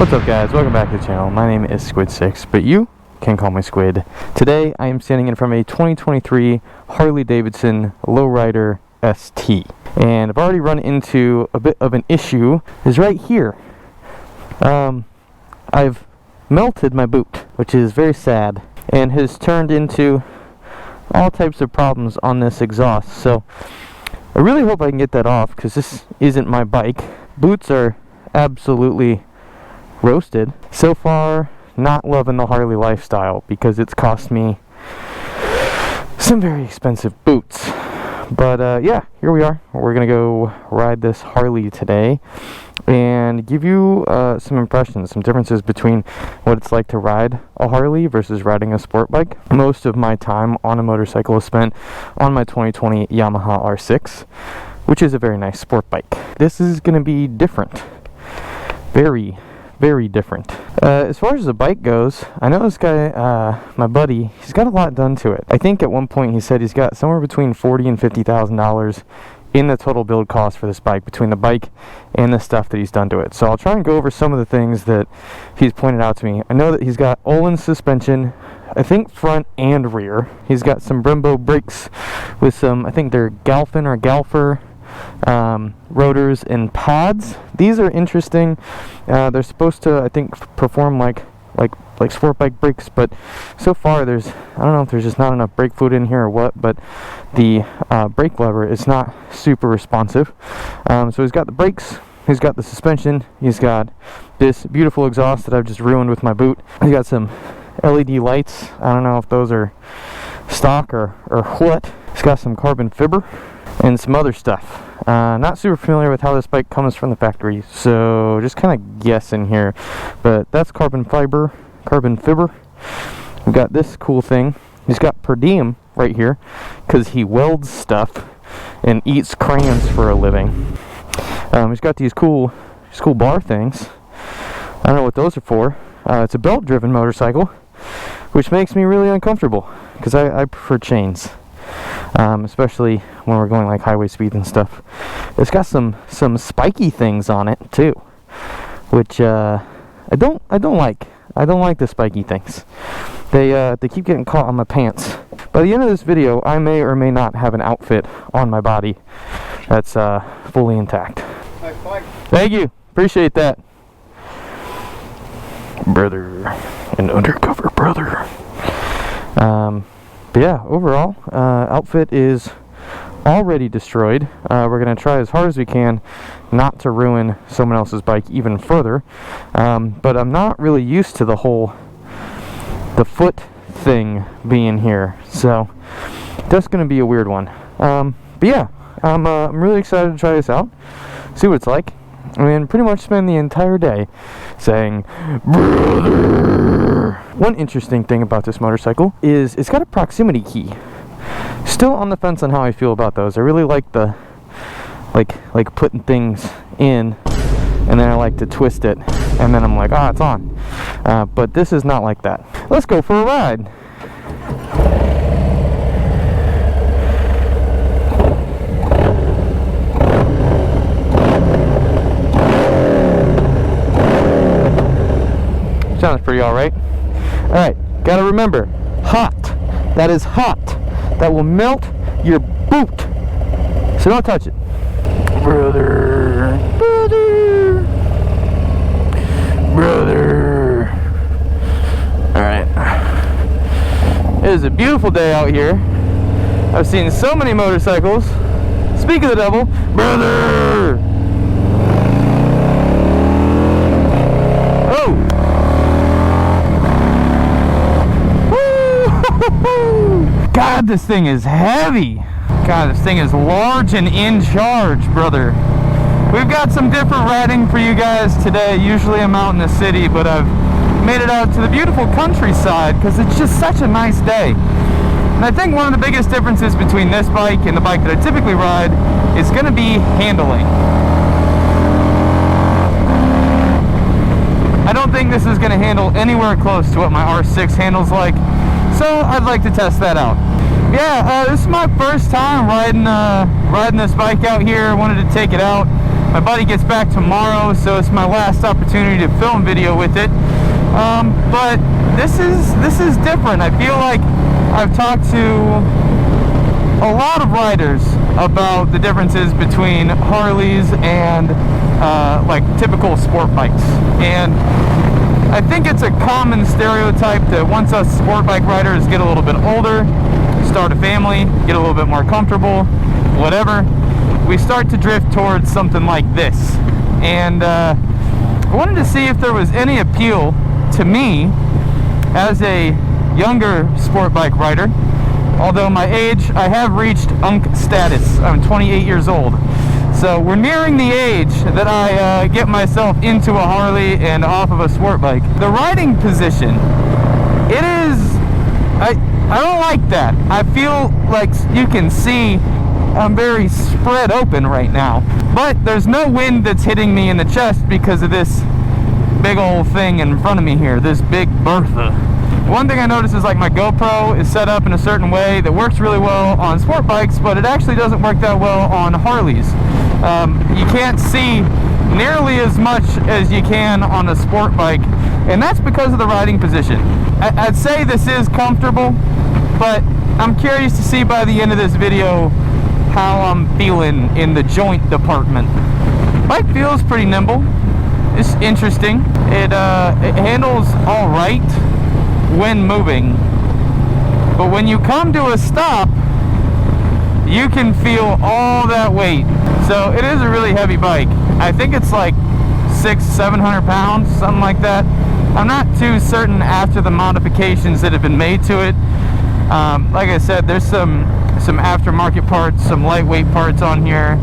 What's up guys, welcome back to the channel. My name is Squid6, but you can call me Squid. Today I am standing in front of a 2023 Harley Davidson Low Rider ST. And I've already run into a bit of an issue, is right here. I've melted my boot, which is very sad, and has turned into all types of problems on this exhaust. So I really hope I can get that off, because this isn't my bike. Boots are absolutely roasted. So far, not loving the Harley lifestyle because it's cost me some very expensive boots. But yeah, here we are. We're gonna go ride this Harley today and give you some impressions, some differences between what it's like to ride a Harley versus riding a sport bike. Most of my time on a motorcycle is spent on my 2020 Yamaha R6, which is a very nice sport bike. This is gonna be different. Very different. As far as the bike goes, I know this guy, my buddy, he's got a lot done to it. I think at one point he said he's got somewhere between $40,000 and $50,000 in the total build cost for this bike, between the bike and the stuff that he's done to it. So I'll try and go over some of the things that he's pointed out to me. I know that he's got Olin suspension, I think front and rear. He's got some Brembo brakes with some, I think they're Galfin or Galfer rotors and pads. These are interesting. They're supposed to, I think, perform like sport bike brakes, but so far I don't know if there's just not enough brake fluid in here or what, but the brake lever is not super responsive. So he's got the brakes, he's got the suspension, he's got this beautiful exhaust that I've just ruined with my boot. He's got some LED lights. I don't know if those are stock or what. He's got some carbon fiber and some other stuff. Not super familiar with how this bike comes from the factory, so just kind of guessing here, but that's carbon fiber. We've got this cool thing. He's got per diem right here because he welds stuff and eats crayons for a living. He's got these cool bar things. I don't know what those are for. It's a belt driven motorcycle, which makes me really uncomfortable because I prefer chains. Especially when we're going like highway speeds and stuff. It's got some spiky things on it too, which I don't like. I don't like the spiky things. They keep getting caught on my pants. By the end of this video, I may or may not have an outfit on my body that's fully intact. Thank you. Appreciate that, brother. An undercover brother. But yeah, overall, outfit is already destroyed. We're going to try as hard as we can not to ruin someone else's bike even further. But I'm not really used to the foot thing being here. So that's going to be a weird one. But yeah, I'm really excited to try this out, see what it's like. I mean, pretty much spend the entire day saying, brother. One interesting thing about this motorcycle is it's got a proximity key. Still on the fence on how I feel about those. I really like the, like putting things in, and then I like to twist it, and then I'm like, it's on. But this is not like that. Let's go for a ride. Sounds pretty alright. Alright, gotta remember, hot. That is hot. That will melt your boot. So don't touch it. Brother. Alright. It is a beautiful day out here. I've seen so many motorcycles. Speak of the devil, brother. Oh! God, this thing is heavy. God, this thing is large and in charge, brother. We've got some different riding for you guys today. Usually I'm out in the city, but I've made it out to the beautiful countryside because it's just such a nice day. And I think one of the biggest differences between this bike and the bike that I typically ride is going to be handling. I don't think this is going to handle anywhere close to what my R6 handles like. So I'd like to test that out. Yeah, this is my first time riding this bike out here. I wanted to take it out, My buddy gets back tomorrow, so it's my last opportunity to film video with it. But this is different. I feel like I've talked to a lot of riders about the differences between Harleys and like typical sport bikes, and I think it's a common stereotype that once us sport bike riders get a little bit older, start a family, get a little bit more comfortable, whatever, we start to drift towards something like this. And I wanted to see if there was any appeal to me as a younger sport bike rider. Although my age, I have reached UNC status. I'm 28 years old. So we're nearing the age that I get myself into a Harley and off of a sport bike. The riding position, it is, I don't like that. I feel like you can see I'm very spread open right now. But there's no wind that's hitting me in the chest because of this big old thing in front of me here, this big Bertha. One thing I noticed is like my GoPro is set up in a certain way that works really well on sport bikes, but it actually doesn't work that well on Harleys. You can't see nearly as much as you can on a sport bike, and that's because of the riding position. I'd say this is comfortable, but I'm curious to see by the end of this video how I'm feeling in the joint department. Bike feels pretty nimble. It's interesting. It handles all right when moving, but when you come to a stop, you can feel all that weight. So it is a really heavy bike. I think it's like 600-700 pounds, something like that. I'm not too certain after the modifications that have been made to it. Like I said, there's some aftermarket parts, some lightweight parts on here.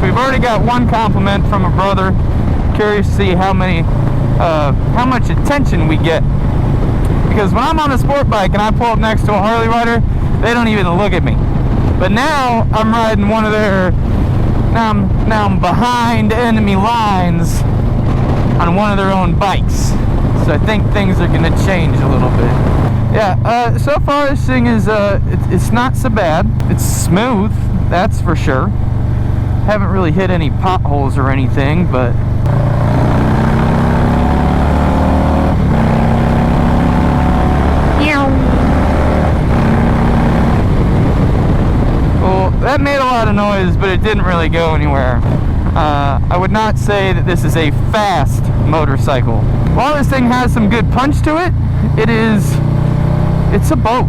We've already got one compliment from a brother. Curious to see how much attention we get. Because when I'm on a sport bike and I pull up next to a Harley rider, they don't even look at me. But now I'm riding one of their, now I'm behind enemy lines on one of their own bikes. So I think things are gonna change a little bit. Yeah, so far this thing is, it's not so bad. It's smooth, that's for sure. Haven't really hit any potholes or anything, but well, that made a lot of noise, but it didn't really go anywhere. I would not say that this is a fast motorcycle. While this thing has some good punch to it, it's a boat.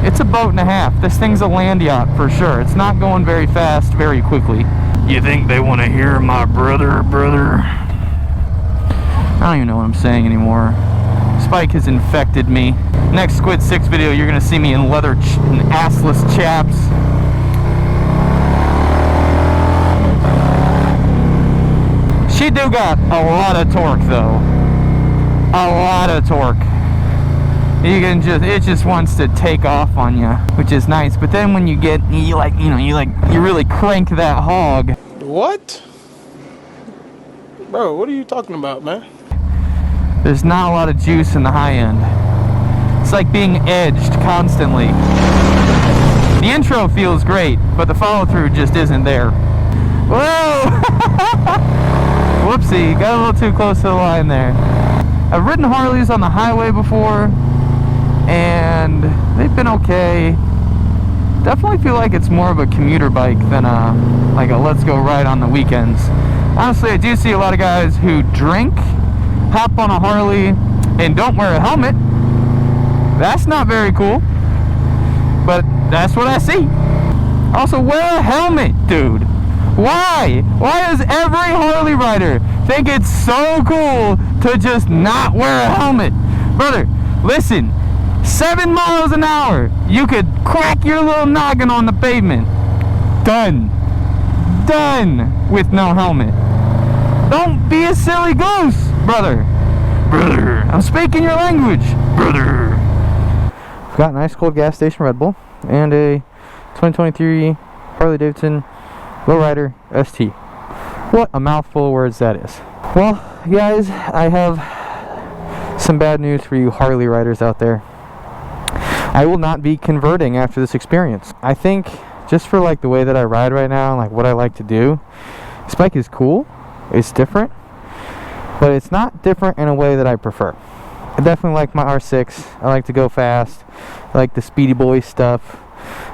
It's a boat and a half. This thing's a land yacht for sure. It's not going very fast, very quickly. You think they want to hear my brother? I don't even know what I'm saying anymore. Spike has infected me. Next Squid 6 video, you're going to see me in leather and assless chaps. She do got a lot of torque though. A lot of torque. You can it just wants to take off on you, which is nice. But then when you really crank that hog. What? Bro, what are you talking about, man? There's not a lot of juice in the high end. It's like being edged constantly. The intro feels great, but the follow through just isn't there. Whoa! Whoopsie, got a little too close to the line there. I've ridden Harleys on the highway before, and they've been okay. Definitely feel like it's more of a commuter bike than like a let's go ride on the weekends. Honestly, I do see a lot of guys who drink, hop on a Harley, and don't wear a helmet. That's not very cool, but that's what I see. Also, wear a helmet, dude. Why? Why does every Harley rider think it's so cool to just not wear a helmet? Brother, listen. 7 miles an hour, you could crack your little noggin on the pavement. Done with no helmet. Don't be a silly goose, brother. I'm speaking your language, brother. I've got an ice cold gas station Red Bull and a 2023 Harley Davidson Low Rider ST. What a mouthful of words that is. Well, guys, I have some bad news for you Harley riders out there. I will not be converting after this experience. I think just for like the way that I ride right now, like what I like to do, this bike is cool, it's different, but it's not different in a way that I prefer. I definitely like my R6. I like to go fast. I like the speedy boy stuff.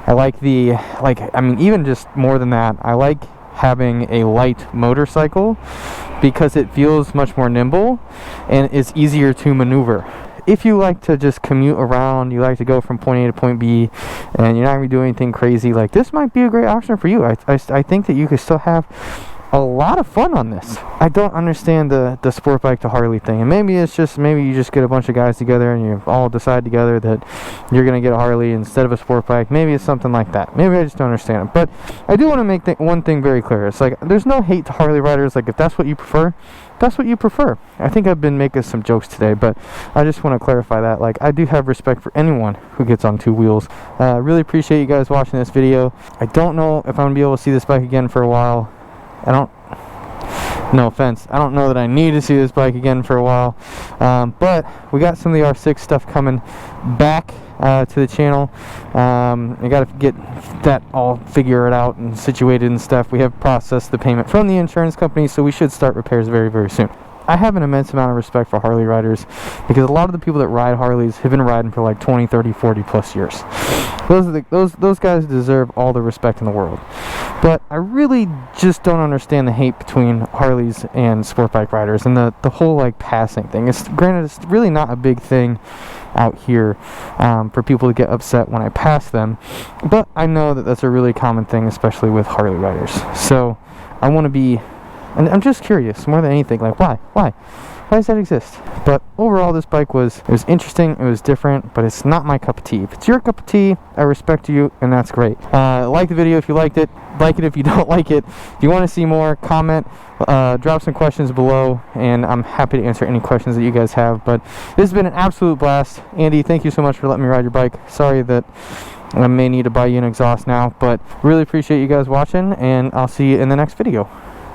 I like the, I mean, even just more than that, I like having a light motorcycle because it feels much more nimble and is easier to maneuver. If you like to just commute around, you like to go from point A to point B, and you're not going to do anything crazy, like this might be a great option for you. I think that you could still have a lot of fun on this. I don't understand the sport bike to Harley thing, and maybe it's just, maybe you just get a bunch of guys together and you all decide together that you're gonna get a Harley instead of a sport bike. Maybe it's something like that. Maybe I just don't understand it. But I do want to make one thing very clear. It's like there's no hate to Harley riders. Like if that's what you prefer, that's what you prefer. I think I've been making some jokes today, but I just want to clarify that. Like I do have respect for anyone who gets on two wheels. Really appreciate you guys watching this video. I don't know if I'm gonna be able to see this bike again for a while. No offense, I don't know that I need to see this bike again for a while, but we got some of the R6 stuff coming back to the channel. I got to get that all figured out and situated and stuff. We have processed the payment from the insurance company, so we should start repairs very, very soon. I have an immense amount of respect for Harley riders because a lot of the people that ride Harleys have been riding for like 20, 30, 40 plus years. Those guys deserve all the respect in the world. But I really just don't understand the hate between Harleys and sport bike riders and the whole like passing thing. Granted, it's really not a big thing out here for people to get upset when I pass them, but I know that that's a really common thing, especially with Harley riders. So I want to be, and I'm just curious more than anything, like why does that exist? But overall, this bike was interesting, it was different, but it's not my cup of tea. If it's your cup of tea, I respect you, and that's great. Like the video if you liked it, like it if you don't like it. If you want to see more, comment, drop some questions below, and I'm happy to answer any questions that you guys have. But this has been an absolute blast. Andy, thank you so much for letting me ride your bike. Sorry that I may need to buy you an exhaust now, but really appreciate you guys watching, and I'll see you in the next video.